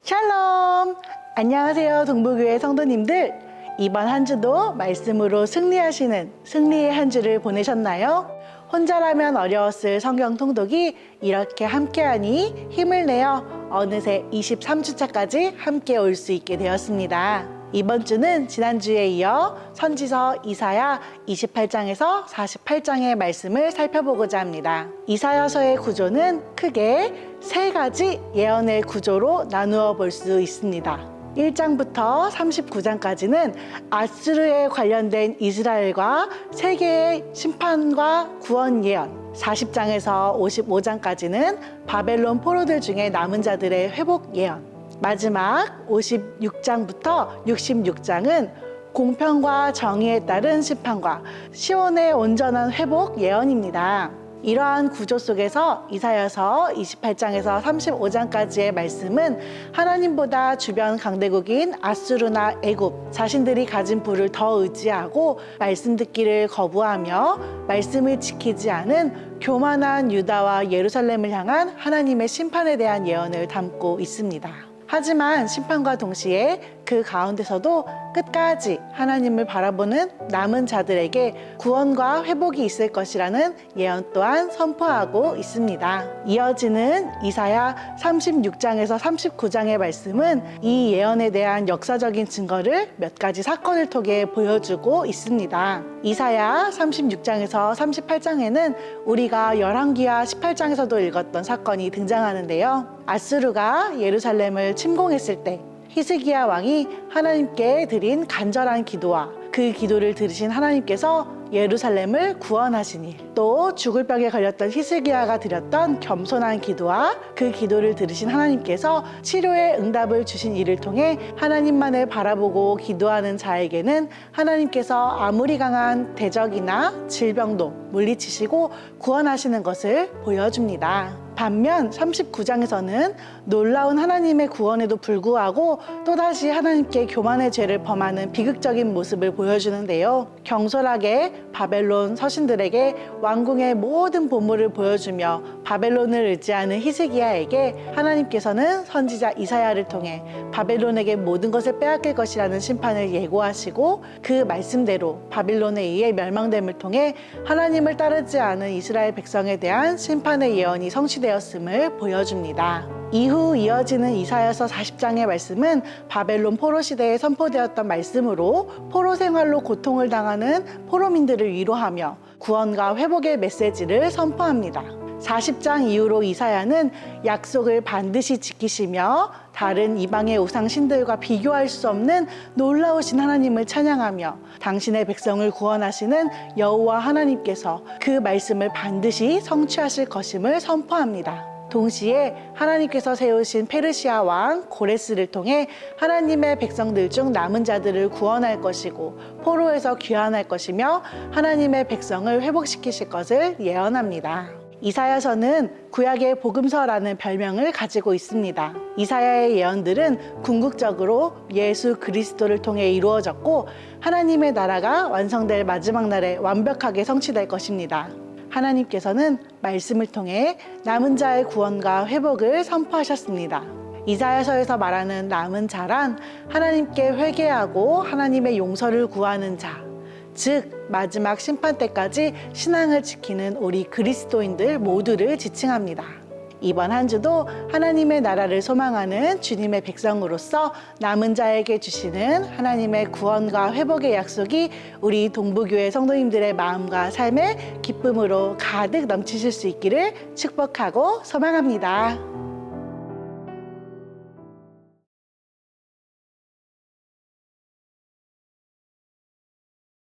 샬롬! 안녕하세요, 동부교회 성도님들. 이번 한 주도 말씀으로 승리하시는 승리의 한 주를 보내셨나요? 혼자라면 어려웠을 성경 통독이 이렇게 함께하니 힘을 내어 어느새 23주차까지 함께 올 수 있게 되었습니다. 이번 주는 지난주에 이어 선지서 이사야 28장에서 48장의 말씀을 살펴보고자 합니다. 이사야서의 구조는 크게 세 가지 예언의 구조로 나누어 볼 수 있습니다. 1장부터 39장까지는 아수르에 관련된 이스라엘과 세계의 심판과 구원 예언, 40장에서 55장까지는 바벨론 포로들 중에 남은 자들의 회복 예언, 마지막 56장부터 66장은 공평과 정의에 따른 심판과 시온의 온전한 회복 예언입니다. 이러한 구조 속에서 이사야서 28장에서 35장까지의 말씀은 하나님보다 주변 강대국인 아수르나 애굽, 자신들이 가진 부를 더 의지하고 말씀 듣기를 거부하며 말씀을 지키지 않은 교만한 유다와 예루살렘을 향한 하나님의 심판에 대한 예언을 담고 있습니다. 하지만 심판과 동시에 그 가운데서도 끝까지 하나님을 바라보는 남은 자들에게 구원과 회복이 있을 것이라는 예언 또한 선포하고 있습니다. 이어지는 이사야 36장에서 39장의 말씀은 이 예언에 대한 역사적인 증거를 몇 가지 사건을 통해 보여주고 있습니다. 이사야 36장에서 38장에는 우리가 열왕기하 18장에서도 읽었던 사건이 등장하는데요. 아수르가 예루살렘을 침공했을 때 히스기야 왕이 하나님께 드린 간절한 기도와 그 기도를 들으신 하나님께서 예루살렘을 구원하신 일, 또 죽을 병에 걸렸던 히스기야가 드렸던 겸손한 기도와 그 기도를 들으신 하나님께서 치료의 응답을 주신 일을 통해 하나님만을 바라보고 기도하는 자에게는 하나님께서 아무리 강한 대적이나 질병도 물리치시고 구원하시는 것을 보여줍니다. 반면 39장에서는 놀라운 하나님의 구원에도 불구하고 또다시 하나님께 교만의 죄를 범하는 비극적인 모습을 보여주는데요. 경솔하게 바벨론 서신들에게 왕궁의 모든 보물을 보여주며 바벨론을 의지하는 히스기야에게 하나님께서는 선지자 이사야를 통해 바벨론에게 모든 것을 빼앗길 것이라는 심판을 예고하시고 그 말씀대로 바벨론에 의해 멸망됨을 통해 하나님을 따르지 않은 이스라엘 백성에 대한 심판의 예언이 성취되었음을 보여줍니다. 이후 이어지는 이사야서 40장의 말씀은 바벨론 포로 시대에 선포되었던 말씀으로 포로 생활로 고통을 당하는 포로민들을 위로하며 구원과 회복의 메시지를 선포합니다. 40장 이후로 이사야는 약속을 반드시 지키시며 다른 이방의 우상 신들과 비교할 수 없는 놀라우신 하나님을 찬양하며 당신의 백성을 구원하시는 여호와 하나님께서 그 말씀을 반드시 성취하실 것임을 선포합니다. 동시에 하나님께서 세우신 페르시아 왕 고레스를 통해 하나님의 백성들 중 남은 자들을 구원할 것이고 포로에서 귀환할 것이며 하나님의 백성을 회복시키실 것을 예언합니다. 이사야서는 구약의 복음서라는 별명을 가지고 있습니다. 이사야의 예언들은 궁극적으로 예수 그리스도를 통해 이루어졌고 하나님의 나라가 완성될 마지막 날에 완벽하게 성취될 것입니다. 하나님께서는 말씀을 통해 남은 자의 구원과 회복을 선포하셨습니다. 이사야서에서 말하는 남은 자란 하나님께 회개하고 하나님의 용서를 구하는 자, 즉 마지막 심판 때까지 신앙을 지키는 우리 그리스도인들 모두를 지칭합니다. 이번 한 주도 하나님의 나라를 소망하는 주님의 백성으로서 남은 자에게 주시는 하나님의 구원과 회복의 약속이 우리 동부교회 성도님들의 마음과 삶의 기쁨으로 가득 넘치실 수 있기를 축복하고 소망합니다.